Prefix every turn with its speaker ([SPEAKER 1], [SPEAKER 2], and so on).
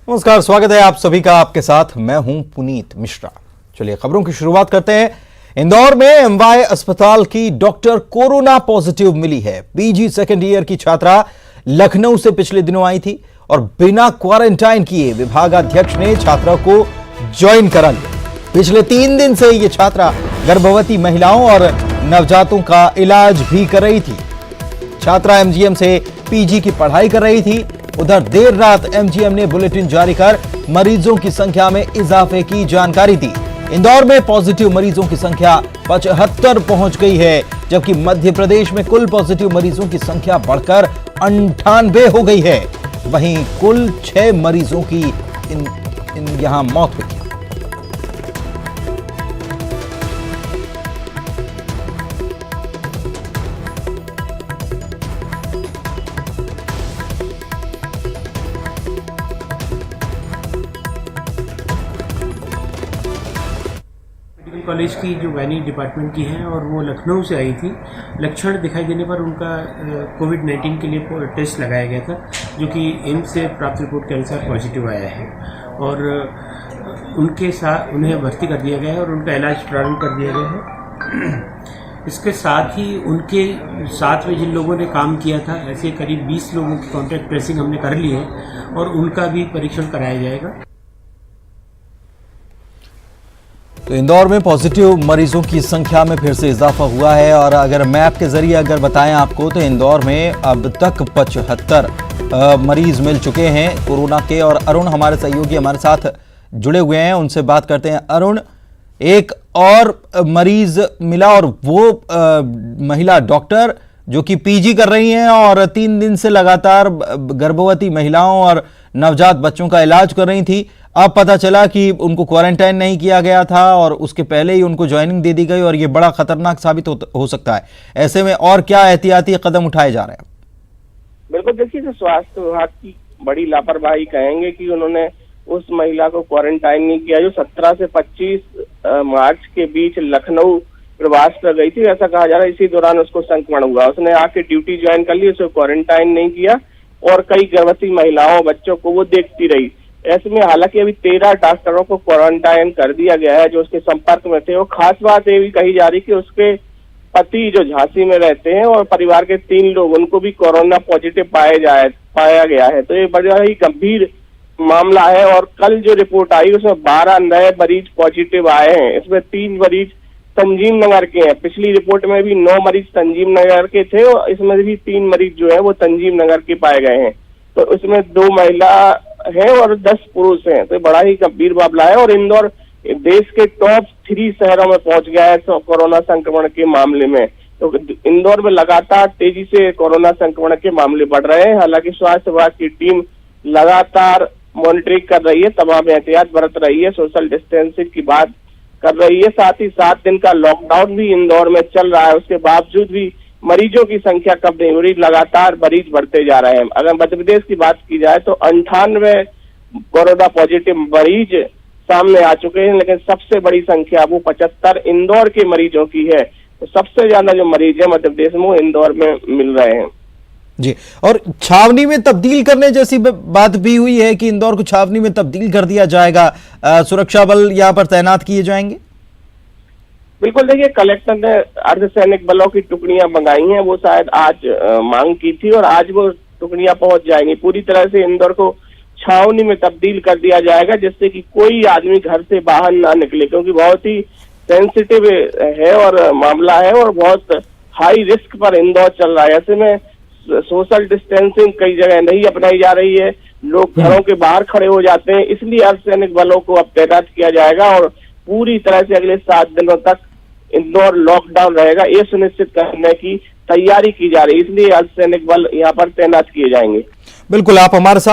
[SPEAKER 1] नमस्कार, स्वागत है आप सभी का। आपके साथ मैं हूं पुनीत मिश्रा। चलिए खबरों की शुरुआत करते हैं। इंदौर में एमवाय अस्पताल की डॉक्टर कोरोना पॉजिटिव मिली है। पीजी सेकेंड ईयर की छात्रा लखनऊ से पिछले दिनों आई थी और बिना क्वारंटाइन किए विभागाध्यक्ष ने छात्रा को ज्वाइन करा लिया। पिछले 3 दिन से यह छात्रा गर्भवती महिलाओं और नवजातों का इलाज भी कर रही थी। छात्रा एमजीएम से पीजी की पढ़ाई कर रही थी। उधर देर रात एमजीएम ने बुलेटिन जारी कर मरीजों की संख्या में इजाफे की जानकारी दी। इंदौर में पॉजिटिव मरीजों की संख्या 75 पहुंच गई है, जबकि मध्य प्रदेश में कुल पॉजिटिव मरीजों की संख्या बढ़कर 98 हो गई है। वहीं कुल 6 मरीजों की यहां मौत हुई।
[SPEAKER 2] कॉलेज की जो वैनी डिपार्टमेंट की है और वो लखनऊ से आई थी। लक्षण दिखाई देने पर उनका कोविड-19 के लिए टेस्ट लगाया गया था, जो कि एम्स से प्राप्त रिपोर्ट के अनुसार पॉजिटिव आया है और उनके साथ उन्हें भर्ती कर दिया गया है और उनका इलाज प्रारंभ कर दिया गया है। इसके साथ ही उनके साथ में जिन लोगों ने काम किया था, ऐसे करीब 20 लोगों की कॉन्टैक्ट ट्रेसिंग हमने कर ली है और उनका भी परीक्षण कराया जाएगा।
[SPEAKER 1] तो इंदौर में पॉजिटिव मरीजों की संख्या में फिर से इजाफा हुआ है और अगर मैप के जरिए अगर बताएं आपको तो इंदौर में अब तक 75 मरीज मिल चुके हैं कोरोना के। और अरुण हमारे सहयोगी हमारे साथ जुड़े हुए हैं, उनसे बात करते हैं। अरुण, एक और मरीज मिला और वो महिला डॉक्टर जो कि पीजी कर रही हैं और 3 दिन से लगातार गर्भवती महिलाओं और नवजात बच्चों का इलाज कर रही थी। अब पता चला कि उनको क्वारंटाइन नहीं किया गया था और उसके पहले ही उनको ज्वाइनिंग दे दी गई और ये बड़ा खतरनाक साबित हो सकता है। ऐसे में और क्या एहतियाती कदम उठाए जा रहे हैं?
[SPEAKER 3] बिल्कुल, देखिए तो स्वास्थ्य विभाग की बड़ी लापरवाही कहेंगे कि उन्होंने उस महिला को क्वारंटाइन नहीं किया जो 17 से 25 मार्च के बीच लखनऊ प्रवास पर गई थी। ऐसा कहा जा रहा है इसी दौरान उसको संक्रमण हुआ। उसने आके ड्यूटी ज्वाइन कर ली, उसे क्वारंटाइन नहीं किया और कई गर्भवती महिलाओं बच्चों को वो देखती रही। ऐसे में हालांकि अभी 13 डॉक्टरों को क्वारंटाइन कर दिया गया है जो उसके संपर्क में थे। और खास बात ये भी कही जा रही कि उसके पति जो झांसी में रहते हैं और परिवार के 3 लोग, उनको भी कोरोना पॉजिटिव पाया गया है। तो ये बड़ा ही गंभीर मामला है। और कल जो रिपोर्ट आई उसमें 12 नए मरीज पॉजिटिव आए हैं। इसमें 3 मरीज तंजीम नगर के हैं। पिछली रिपोर्ट में भी 9 मरीज तंजीम नगर के थे और इसमें भी 3 मरीज जो है वो तंजीम नगर के पाए गए हैं। तो इसमें 2 महिला है और 10 पुरुष हैं। तो बड़ा ही गंभीर मामला है और इंदौर देश के टॉप 3 शहरों में पहुंच गया है कोरोना संक्रमण के मामले में। तो इंदौर में लगातार तेजी से कोरोना संक्रमण के मामले बढ़ रहे हैं। हालांकि स्वास्थ्य विभाग की टीम लगातार मॉनिटरिंग कर रही है, तमाम एहतियात बरत रही है, सोशल डिस्टेंसिंग की बात कर रही है। साथ ही 7 दिन का लॉकडाउन भी इंदौर में चल रहा है। उसके बावजूद भी मरीजों की संख्या कम नहीं हो रही, लगातार मरीज बढ़ते जा रहे हैं। अगर मध्य प्रदेश की बात की जाए तो 98 कोरोना पॉजिटिव मरीज सामने आ चुके हैं, लेकिन सबसे बड़ी संख्या वो 75 इंदौर के मरीजों की है। तो सबसे ज्यादा जो मरीज है मध्य प्रदेश में वो इंदौर में मिल रहे हैं
[SPEAKER 1] जी। और छावनी में तब्दील करने जैसी बात भी हुई है कि इंदौर को छावनी में तब्दील कर दिया जाएगा, सुरक्षा बल यहाँ पर तैनात किए जाएंगे।
[SPEAKER 3] बिल्कुल, देखिए कलेक्टर ने अर्धसैनिक बलों की टुकड़ियां मंगाई हैं। वो शायद आज मांग की थी और आज वो टुकड़ियां पहुंच जाएंगी। पूरी तरह से इंदौर को छावनी में तब्दील कर दिया जाएगा, जिससे कि कोई आदमी घर से बाहर ना निकले, क्योंकि बहुत ही सेंसिटिव है और मामला है और बहुत हाई रिस्क पर इंदौर चल रहा है। ऐसे में सोशल डिस्टेंसिंग कई जगह नहीं अपनाई जा रही है, लोग घरों के बाहर खड़े हो जाते हैं। इसलिए अर्धसैनिक बलों को अब तैनात किया जाएगा और पूरी तरह से अगले 7 दिनों तक इंदौर लॉकडाउन रहेगा, ये सुनिश्चित करने की तैयारी की जा रही है। इसलिए अर्धसैनिक बल यहाँ पर तैनात किए जाएंगे।
[SPEAKER 1] बिल्कुल, आप हमारे साथ